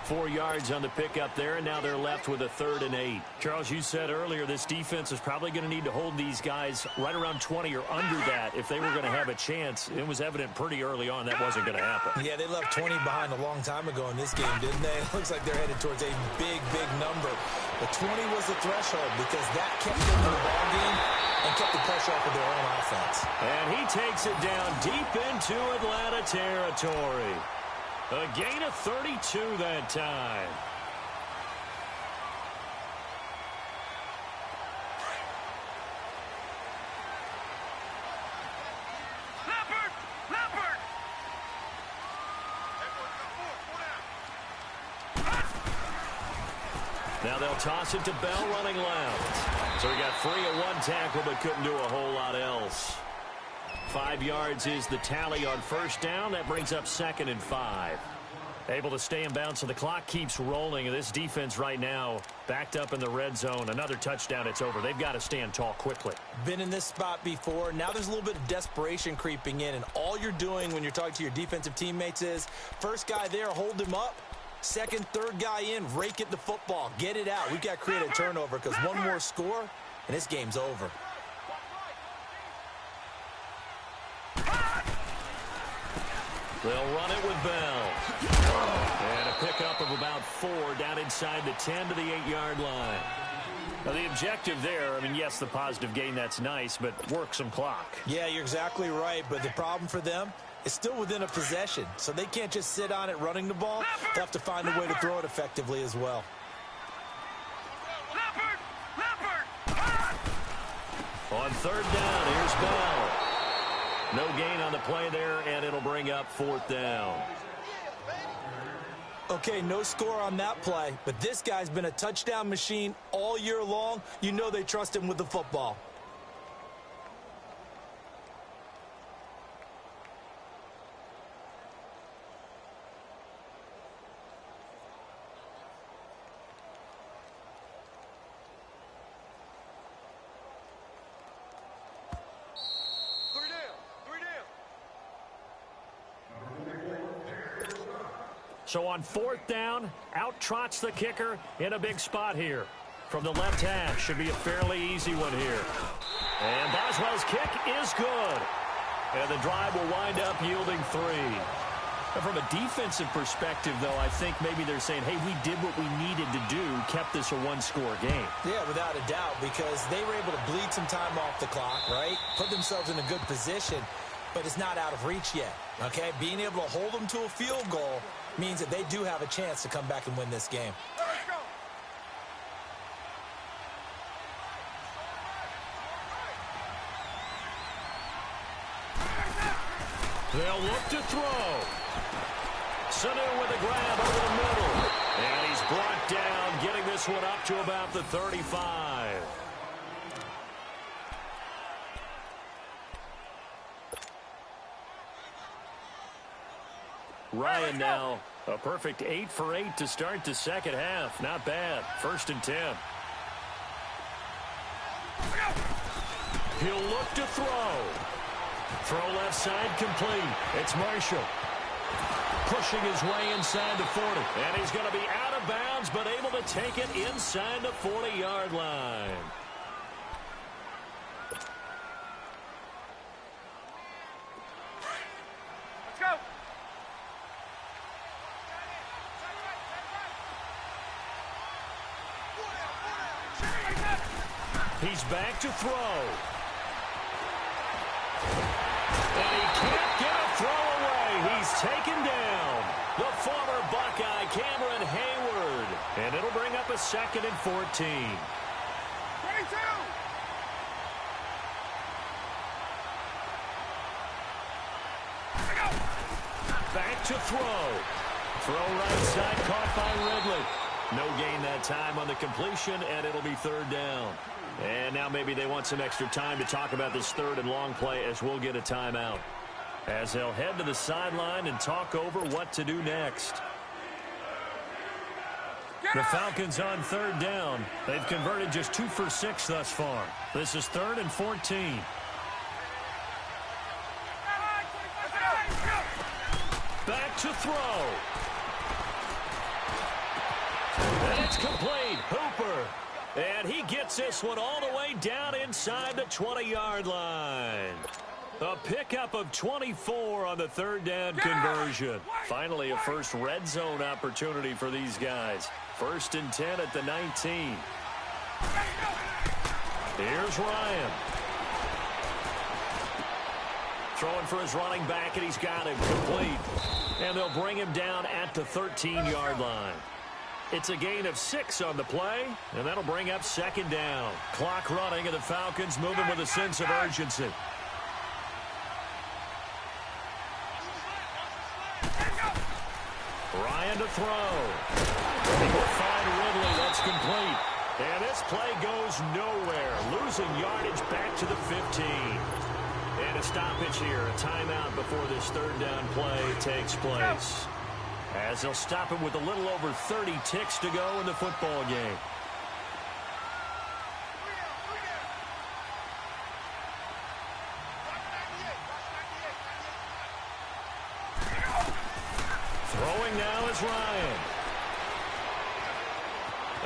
4 yards on the pickup there, and now they're left with a 3rd and 8. Charles, you said earlier this defense is probably going to need to hold these guys right around 20 or under that if they were going to have a chance. It was evident pretty early on that wasn't going to happen. Yeah, they left 20 behind a long time ago in this game, didn't they? It looks like they're headed towards a big, big number. But 20 was the threshold because that kept them in the ball game and kept the pressure off of their own offense. And he takes it down deep into Atlanta territory. A gain of 32 that time. Now they'll toss it to Bell running left. So he got free of one tackle but couldn't do a whole lot else. 5 yards is the tally on first down. That brings up 2nd and 5. Able to stay in bounds, so the clock keeps rolling. And this defense right now backed up in the red zone. Another touchdown, it's over. They've got to stand tall quickly. Been in this spot before. Now there's a little bit of desperation creeping in. And all you're doing when you're talking to your defensive teammates is, first guy there, hold him up. Second, third guy in, rake at the football. Get it out. We've got to create a turnover because one more score, and this game's over. They'll run it with Bell. And a pickup of about 4 down inside the 10 to the 8-yard line. Now, the objective there, I mean, yes, the positive gain, that's nice, but work some clock. Yeah, you're exactly right, but the problem for them is still within a possession, so they can't just sit on it running the ball. They'll have to find a way to throw it effectively as well. On third down, here's Bell. No gain on the play there, and it'll bring up 4th down. Okay, no score on that play, but this guy's been a touchdown machine all year long. You know they trust him with the football. So on 4th down, out trots the kicker in a big spot here. From the left hash, should be a fairly easy one here. And Boswell's kick is good. And the drive will wind up yielding 3. And from a defensive perspective, though, I think maybe they're saying, hey, we did what we needed to do, kept this a one-score game. Yeah, without a doubt, because they were able to bleed some time off the clock, right? Put themselves in a good position, but it's not out of reach yet, okay? Being able to hold them to a field goal means that they do have a chance to come back and win this game. They'll look to throw. Sanu with a grab over the middle. And he's brought down, getting this one up to about the 35. Ryan now, a perfect 8 for 8 to start the second half. Not bad. 1st and 10. He'll look to throw. Throw left side complete. It's Marshall. Pushing his way inside the 40. And he's going to be out of bounds, but able to take it inside the 40-yard line. Let's go. He's back to throw. And he can't get a throw away. He's taken down. The former Buckeye, Cameron Hayward. And it'll bring up a 2nd and 14. 22. Back to throw. Throw right side, caught by Ridley. No gain that time on the completion, and it'll be 3rd down. And now maybe they want some extra time to talk about this 3rd and long play as we'll get a timeout. As they'll head to the sideline and talk over what to do next. The Falcons on 3rd down. They've converted just 2 for 6 thus far. This is 3rd and 14. Back to throw. And it's complete. Hooper. And he gets this one all the way down inside the 20-yard line. A pickup of 24 on the 3rd down conversion. Finally, a first red zone opportunity for these guys. 1st and 10 at the 19. Here's Ryan. Throwing for his running back, and he's got him complete. And they'll bring him down at the 13-yard line. It's a gain of 6 on the play, and that'll bring up 2nd down. Clock running, and the Falcons moving with a sense of urgency. Ryan to throw. He will find Ridley. That's complete. And this play goes nowhere. Losing yardage back to the 15. And a stoppage here. A timeout before this third down play takes place. As they'll stop him with a little over 30 ticks to go in the football game. Throwing now is Ryan.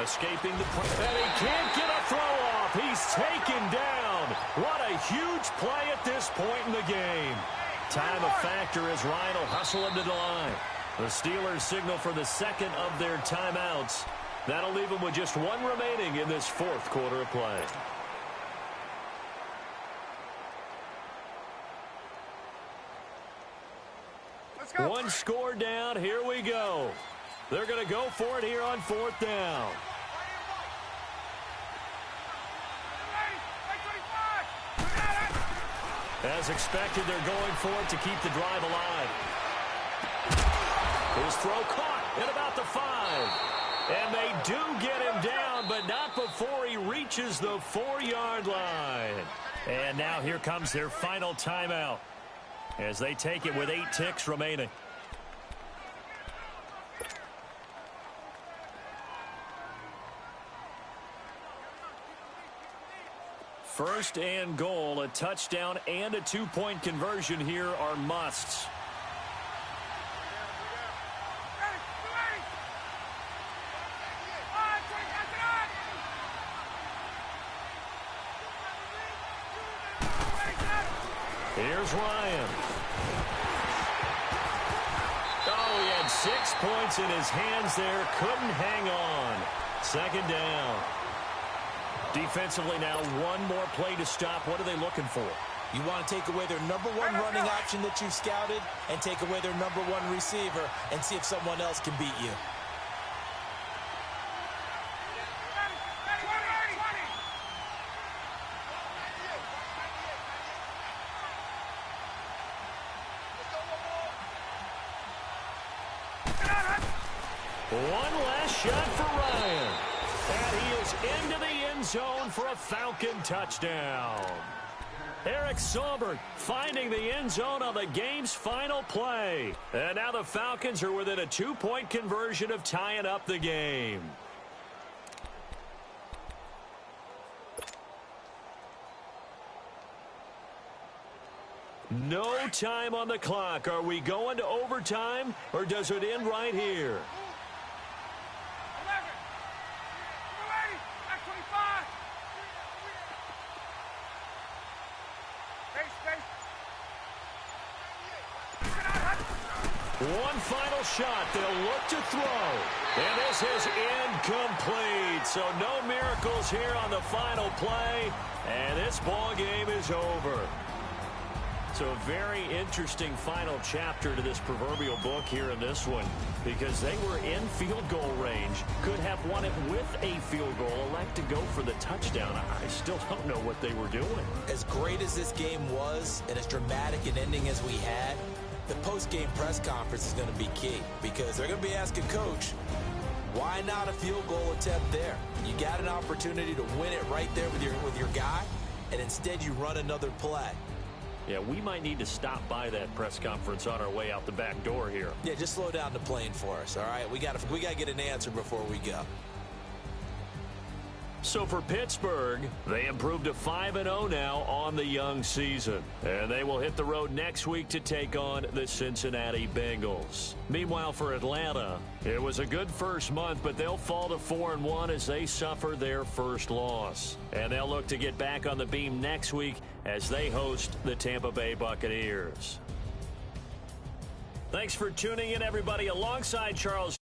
Escaping the pressure. And he can't get a throw off. He's taken down. What a huge play at this point in the game. Time of factor as Ryan will hustle into the line. The Steelers signal for the second of their timeouts. That'll leave them with just one remaining in this fourth quarter of play. One score down. Here we go. They're going to go for it here on fourth down. As expected, they're going for it to keep the drive alive. His throw caught at about the 5. And they do get him down, but not before he reaches the 4-yard line. And now here comes their final timeout as they take it with 8 ticks remaining. First and goal, a touchdown and a 2-point conversion here are musts. Here's Ryan. Oh, he had 6 points in his hands there. Couldn't hang on. Second down. Defensively now, one more play to stop. What are they looking for? You want to take away their number one running option that you've scouted and take away their number one receiver and see if someone else can beat you. One last shot for Ryan. And he is into the end zone for a Falcon touchdown. Eric Saubert finding the end zone on the game's final play. And now the Falcons are within a 2-point conversion of tying up the game. No time on the clock. Are we going to overtime, or does it end right here? One final shot. They'll look to throw. And this is incomplete. So no miracles here on the final play. And this ball game is over. So a very interesting final chapter to this proverbial book here in this one, because they were in field goal range, could have won it with a field goal, elect to go for the touchdown. I still don't know what they were doing. As great as this game was and as dramatic an ending as we had, the post-game press conference is going to be key, because they're going to be asking Coach, why not a field goal attempt there? You got an opportunity to win it right there with your guy, and instead you run another play. Yeah, we might need to stop by that press conference on our way out the back door here. Yeah, just slow down the plane for us, all right? We got to get an answer before we go. So for Pittsburgh, they improved to 5-0 now on the young season. And they will hit the road next week to take on the Cincinnati Bengals. Meanwhile, for Atlanta, it was a good first month, but they'll fall to 4-1 as they suffer their first loss. And they'll look to get back on the beam next week as they host the Tampa Bay Buccaneers. Thanks for tuning in, everybody, alongside Charles